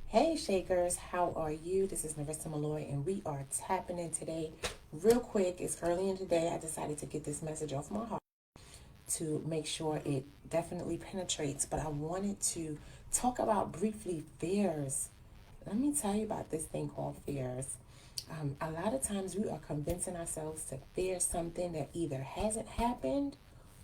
Hey Shakers, how are you? This is Nerissa Malloy, and we are tapping in today. Real quick, it's early in the day. I decided to get this message off my heart to make sure it definitely penetrates, but I wanted to talk about briefly fears. Let me tell you about this thing called fears. A lot of times we are convincing ourselves to fear something that either hasn't happened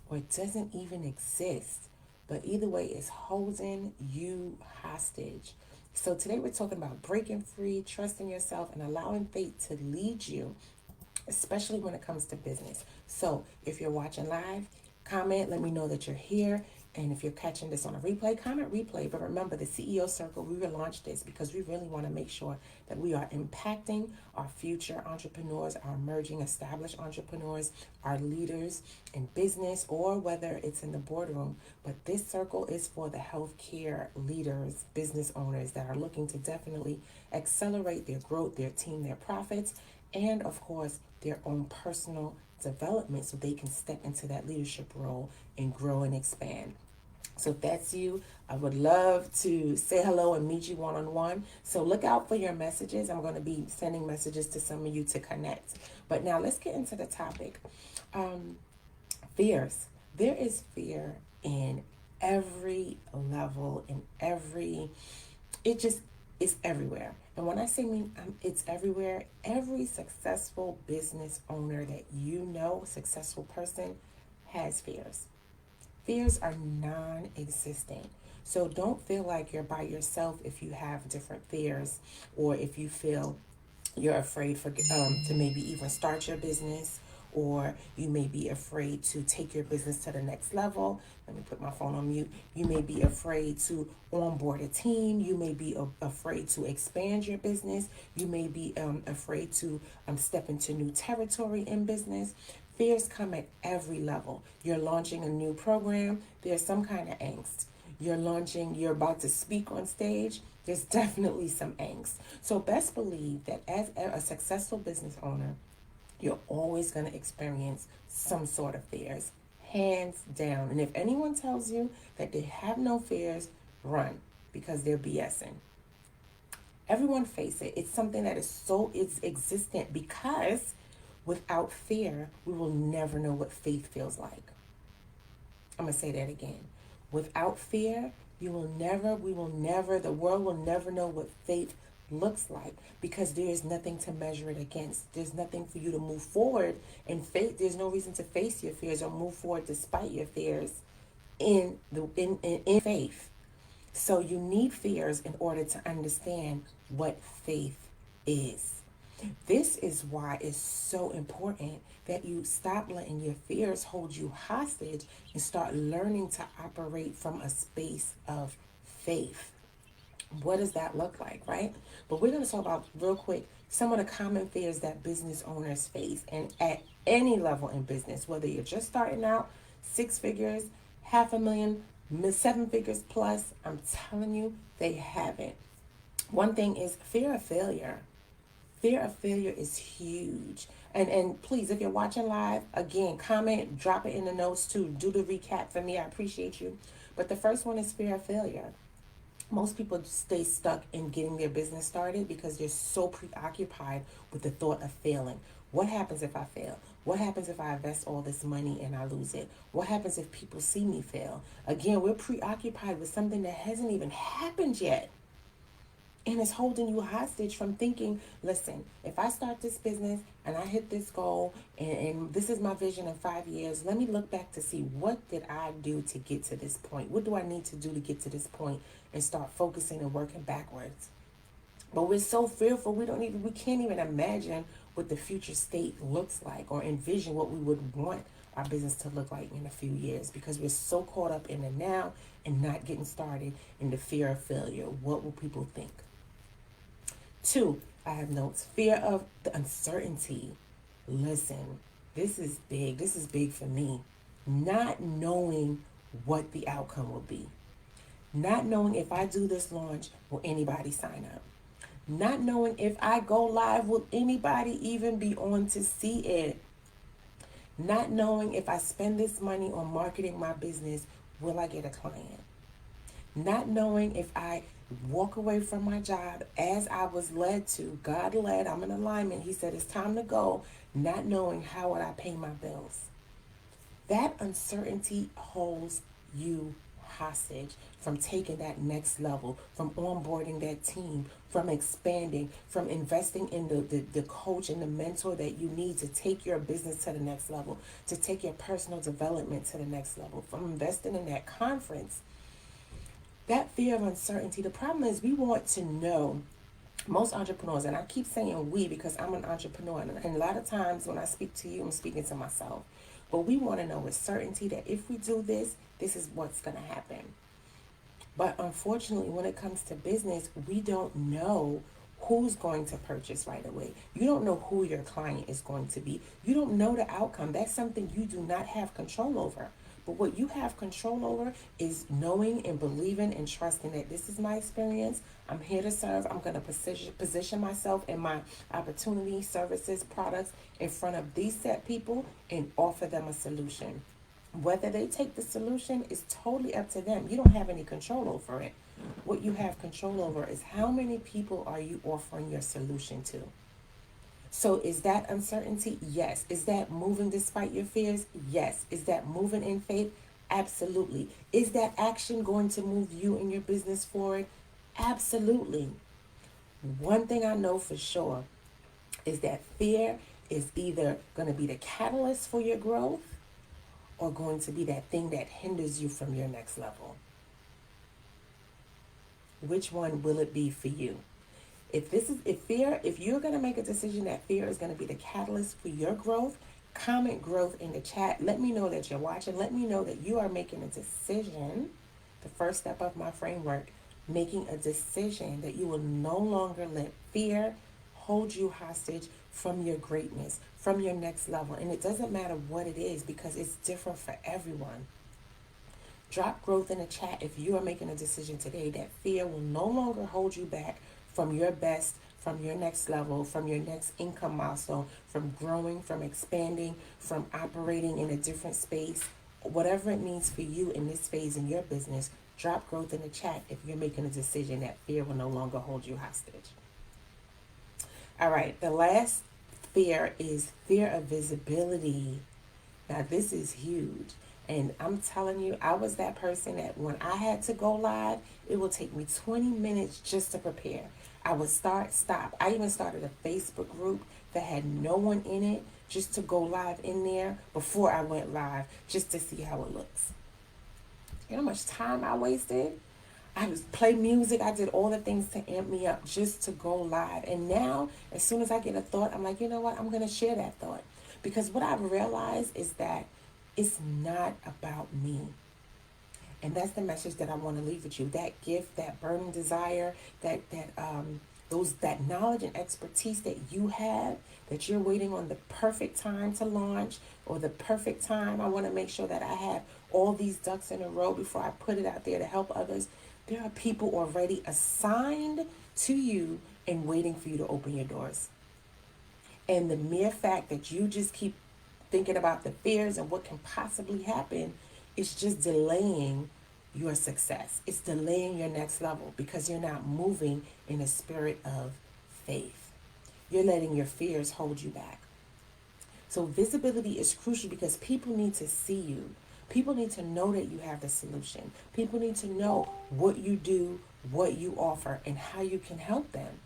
or doesn't even exist. But either way, it's holding you hostage. So today we're talking about breaking free, trusting yourself, and allowing fate to lead you, especially when it comes to business. So if you're watching live, comment, let me know that you're here. And if you're catching this on a replay, comment replay. But remember, the CEO Circle, we relaunched this because we really want to make sure that we are impacting our future entrepreneurs, our emerging established entrepreneurs, our leaders in business, or whether it's in the boardroom. But this circle is for the healthcare leaders, business owners that are looking to definitely accelerate their growth, their team, their profits, and of course, their own personal development so they can step into that leadership role and grow and expand. So if that's you, I would love to say hello and meet you one on one. So look out for your messages. I'm going to be sending messages to some of you to connect. But now let's get into the topic. Um, Fears. There is fear in every level, in every, it just is everywhere. And when I say it's everywhere, every successful business owner that you know, successful person, has fears. Fears are non existent. So don't feel like you're by yourself if you have different fears, or if you feel you're afraid to maybe even start your business, or you may be afraid to take your business to the next level. Let me put my phone on mute. You may be afraid to onboard a team. You may be afraid to expand your business. You may be afraid to step into new territory in business. Fears come at every level. You're launching a new program, there's some kind of angst. You're about to speak on stage, there's definitely some angst. So best believe that as a successful business owner, you're always going to experience some sort of fears, hands down. And if anyone tells you that they have no fears, run, because they're BSing. Everyone face it. It's something that it's existent, because without fear, we will never know what faith feels like. I'm going to say that again. Without fear, the world will never know what faith looks like, because there is nothing to measure it against. There's nothing for you to move forward in faith. There's no reason to face your fears or move forward despite your fears in faith. So you need fears in order to understand what faith is. This is why it's so important that you stop letting your fears hold you hostage and start learning to operate from a space of faith. What does that look like, right? But we're going to talk about real quick some of the common fears that business owners face, and at any level in business, whether you're just starting out, six figures, half a million, seven figures plus, I'm telling you, they haven't. One thing is fear of failure. Fear of failure is huge. And please, if you're watching live, again, comment, drop it in the notes too. Do the recap for me. I appreciate you. But the first one is fear of failure. Most people stay stuck in getting their business started because they're so preoccupied with the thought of failing. What happens if I fail? What happens if I invest all this money and I lose it? What happens if people see me fail? Again, we're preoccupied with something that hasn't even happened yet. And it's holding you hostage from thinking, listen, if I start this business and I hit this goal, and this is my vision in 5 years, let me look back to see, what did I do to get to this point? What do I need to do to get to this point, and start focusing and working backwards? But we're so fearful, we can't even imagine what the future state looks like, or envision what we would want our business to look like in a few years, because we're so caught up in the now and not getting started in the fear of failure. What will people think? Two, I have notes. Fear of the uncertainty. Listen, this is big. This is big for me. Not knowing what the outcome will be. Not knowing if I do this launch, will anybody sign up? Not knowing if I go live, will anybody even be on to see it? Not knowing if I spend this money on marketing my business, will I get a client? Not knowing if I walk away from my job as I was led to, God led, I'm in alignment. He said, it's time to go. Not knowing how would I pay my bills. That uncertainty holds you hostage from taking that next level, from onboarding that team, from expanding, from investing in the coach and the mentor that you need to take your business to the next level, to take your personal development to the next level, from investing in that conference. That fear of uncertainty, the problem is we want to know, most entrepreneurs, and I keep saying we because I'm an entrepreneur, and a lot of times when I speak to you, I'm speaking to myself. But we want to know with certainty that if we do this, this is what's going to happen. But unfortunately, when it comes to business, we don't know who's going to purchase right away. You don't know who your client is going to be. You don't know the outcome. That's something you do not have control over. But what you have control over is knowing and believing and trusting that this is my experience. I'm here to serve. I'm going to position myself and my opportunities, services, products in front of these set people and offer them a solution. Whether they take the solution is totally up to them. You don't have any control over it. What you have control over is how many people are you offering your solution to. So is that uncertainty? Yes. Is that moving despite your fears? Yes. Is that moving in faith? Absolutely. Is that action going to move you and your business forward? Absolutely. One thing I know for sure is that fear is either going to be the catalyst for your growth or going to be that thing that hinders you from your next level. Which one will it be for you? If you're going to make a decision that fear is going to be the catalyst for your growth, comment growth in the chat. Let me know that you're watching. Let me know that you are making a decision. The first step of my framework, making a decision that you will no longer let fear hold you hostage from your greatness, from your next level. And it doesn't matter what it is because it's different for everyone. Drop growth in the chat if you are making a decision today that fear will no longer hold you back from your best, from your next level, from your next income milestone, from growing, from expanding, from operating in a different space, whatever it means for you in this phase in your business. Drop growth in the chat if you're making a decision that fear will no longer hold you hostage. All right, the last fear is fear of visibility. Now, this is huge. And I'm telling you, I was that person that when I had to go live, it would take me 20 minutes just to prepare. I would stop. I even started a Facebook group that had no one in it just to go live in there before I went live, just to see how it looks. You know how much time I wasted? I would play music. I did all the things to amp me up just to go live. And now, as soon as I get a thought, I'm like, you know what? I'm going to share that thought. Because what I've realized is that it's not about me. And that's the message that I want to leave with you. That gift, that burning desire, that knowledge and expertise that you have, that you're waiting on the perfect time to launch or the perfect time. I want to make sure that I have all these ducks in a row before I put it out there to help others. There are people already assigned to you and waiting for you to open your doors. And the mere fact that you just keep thinking about the fears and what can possibly happen is just delaying your success. It's delaying your next level because you're not moving in a spirit of faith. You're letting your fears hold you back. So visibility is crucial because people need to see you. People need to know that you have the solution. People need to know what you do, what you offer, and how you can help them.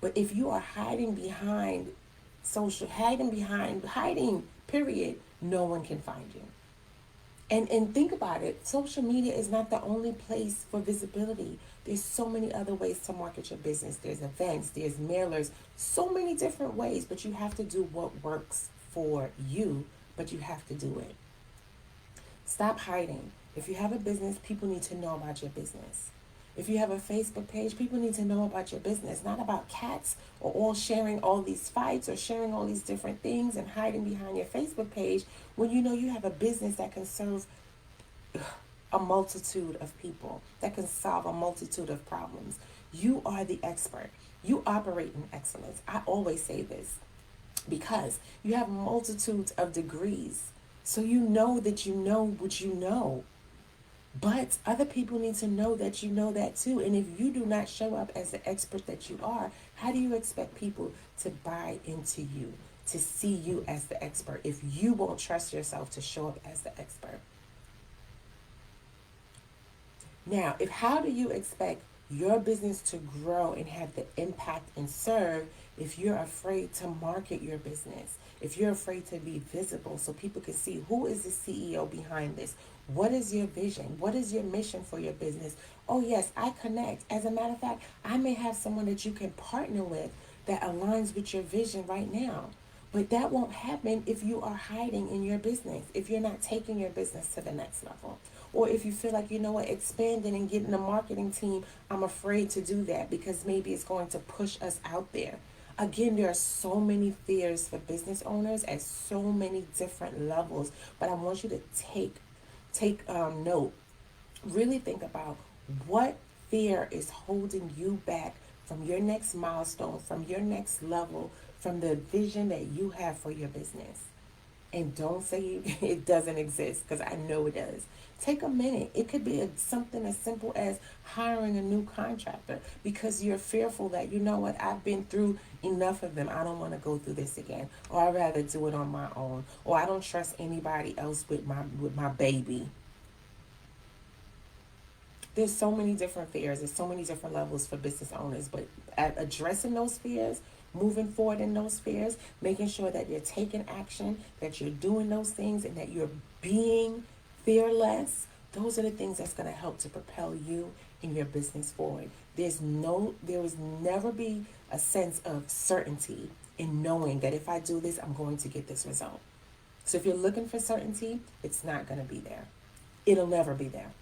But if you are hiding, period, no one can find you. And think about it. Social media is not the only place for visibility. There's so many other ways to market your business. There's events, there's mailers, so many different ways, but you have to do what works for you, but you have to do it. Stop hiding. If you have a business, people need to know about your business. If you have a Facebook page, people need to know about your business, not about cats or all sharing all these fights or sharing all these different things and hiding behind your Facebook page when you know you have a business that can serve a multitude of people, that can solve a multitude of problems. You are the expert. You operate in excellence. I always say this because you have multitudes of degrees. So you know that you know what you know. But other people need to know that you know that too. And if you do not show up as the expert that you are, how do you expect people to buy into you, to see you as the expert, if you won't trust yourself to show up as the expert? Now, if how do you expect your business to grow and have the impact and serve if you're afraid to market your business? If you're afraid to be visible so people can see who is the CEO behind this? What is your vision? What is your mission for your business? Oh, yes, I connect. As a matter of fact, I may have someone that you can partner with that aligns with your vision right now. But that won't happen if you are hiding in your business, if you're not taking your business to the next level. Or if you feel like, you know what, expanding and getting a marketing team, I'm afraid to do that because maybe it's going to push us out there. Again, there are so many fears for business owners at so many different levels, but I want you to take note. Really think about what fear is holding you back from your next milestone, from your next level, from the vision that you have for your business. And don't say it doesn't exist, because I know it does. Take a minute. It could be something as simple as hiring a new contractor because you're fearful that, you know what, I've been through enough of them. I don't want to go through this again. Or I'd rather do it on my own. Or I don't trust anybody else with my baby. There's so many different fears. There's so many different levels for business owners. But at addressing those fears, moving forward in those fears, making sure that you're taking action, that you're doing those things, and that you're being fearless, those are the things that's going to help to propel you and your business forward. There is never be a sense of certainty in knowing that if I do this, I'm going to get this result. So if you're looking for certainty, it's not going to be there. It'll never be there.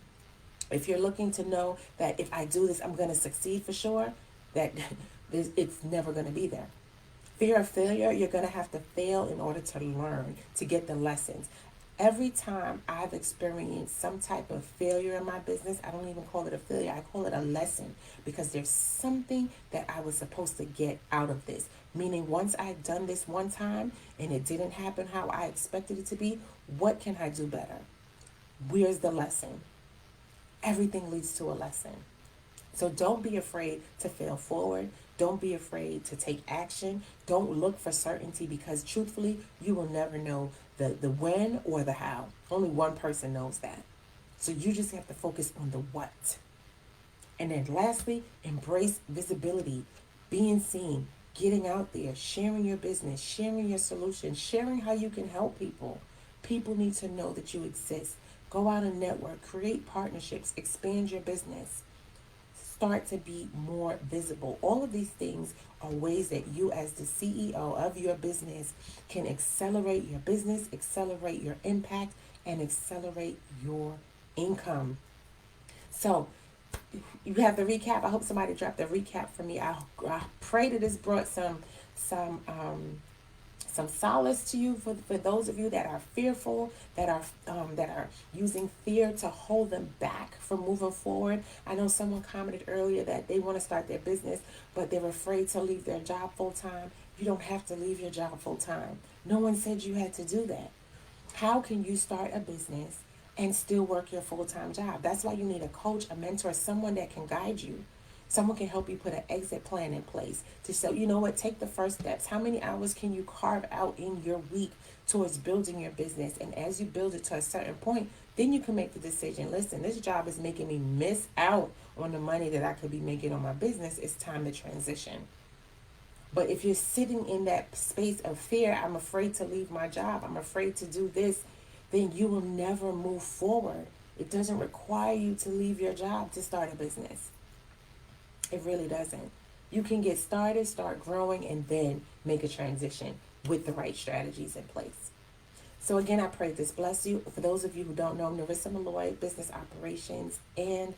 If you're looking to know that if I do this, I'm going to succeed for sure, that it's never going to be there. Fear of failure, you're going to have to fail in order to learn, to get the lessons. Every time I've experienced some type of failure in my business, I don't even call it a failure, I call it a lesson, because there's something that I was supposed to get out of this. Meaning, once I've done this one time and it didn't happen how I expected it to be, what can I do better? Where's the lesson? Everything leads to a lesson. So don't be afraid to fail forward. Don't be afraid to take action. Don't look for certainty, because truthfully, you will never know the when or the how. Only one person knows that. So you just have to focus on the what. And then lastly, embrace visibility, being seen, getting out there, sharing your business, sharing your solutions, sharing how you can help people. People need to know that you exist. Go out and network, create partnerships, expand your business, start to be more visible. All of these things are ways that you, as the CEO of your business, can accelerate your business, accelerate your impact, and accelerate your income. So you have the recap. I hope somebody dropped the recap for me. I pray that this brought some solace to you, for those of you that are fearful, that are using fear to hold them back from moving forward. I know someone commented earlier that they want to start their business, but they're afraid to leave their job full time. You don't have to leave your job full time. No one said you had to do that. How can you start a business and still work your full-time job? That's why you need a coach, a mentor, someone that can guide you. Someone can help you put an exit plan in place to say, you know what, take the first steps. How many hours can you carve out in your week towards building your business? And as you build it to a certain point, then you can make the decision, listen, this job is making me miss out on the money that I could be making on my business. It's time to transition. But if you're sitting in that space of fear, I'm afraid to leave my job, I'm afraid to do this, then you will never move forward. It doesn't require you to leave your job to start a business. It really doesn't. You can get started, start growing, and then make a transition with the right strategies in place. So again, I pray this bless you. For those of you who don't know, Nerissa Malloy, business operations and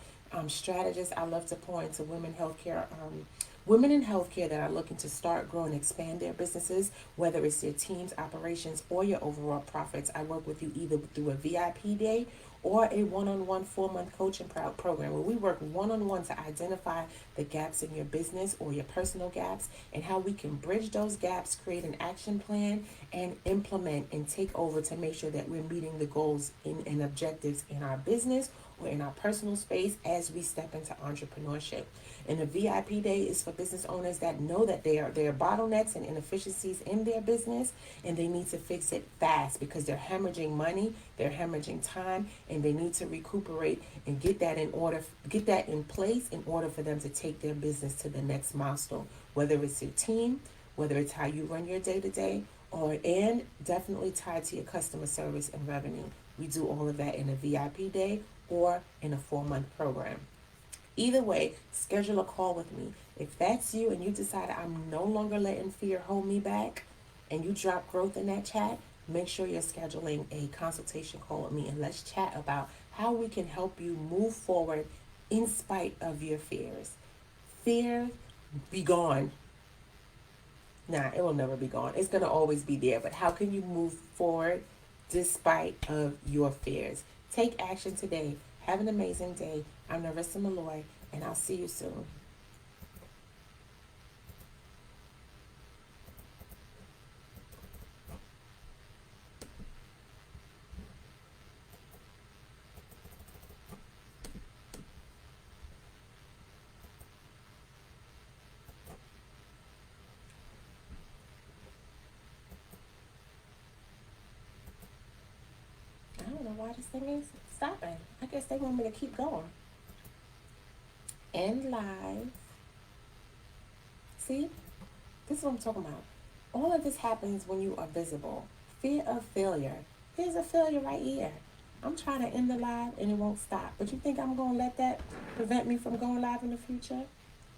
strategist. I love to pour into women in healthcare that are looking to start, grow, and expand their businesses, whether it's their teams, operations, or your overall profits. I work with you either through a VIP day or a one-on-one 4-month coaching program where we work one-on-one to identify the gaps in your business or your personal gaps and how we can bridge those gaps, create an action plan, and implement and take over to make sure that we're meeting the goals and objectives in our business or in our personal space as we step into entrepreneurship. And the VIP day is for business owners that know that there are bottlenecks and inefficiencies in their business, and they need to fix it fast because they're hemorrhaging money, they're hemorrhaging time, and they need to recuperate and get that in place in order for them to take their business to the next milestone, whether it's your team, whether it's how you run your day to day, and definitely tied to your customer service and revenue. We do all of that in a VIP day or in a 4-month program. Either way, schedule a call with me. If that's you and you decide I'm no longer letting fear hold me back, and you drop growth in that chat, make sure you're scheduling a consultation call with me, and let's chat about how we can help you move forward in spite of your fears. Fear, be gone. Nah, it will never be gone. It's going to always be there. But how can you move forward despite of your fears? Take action today. Have an amazing day. I'm Nerissa Malloy, and I'll see you soon. I don't know why this thing is stopping. I guess they want me to keep going. End live. See? This is what I'm talking about. All of this happens when you are visible. Fear of failure. Here's a failure right here. I'm trying to end the live and it won't stop. But you think I'm going to let that prevent me from going live in the future?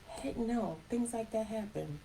Heck no. Things like that happen.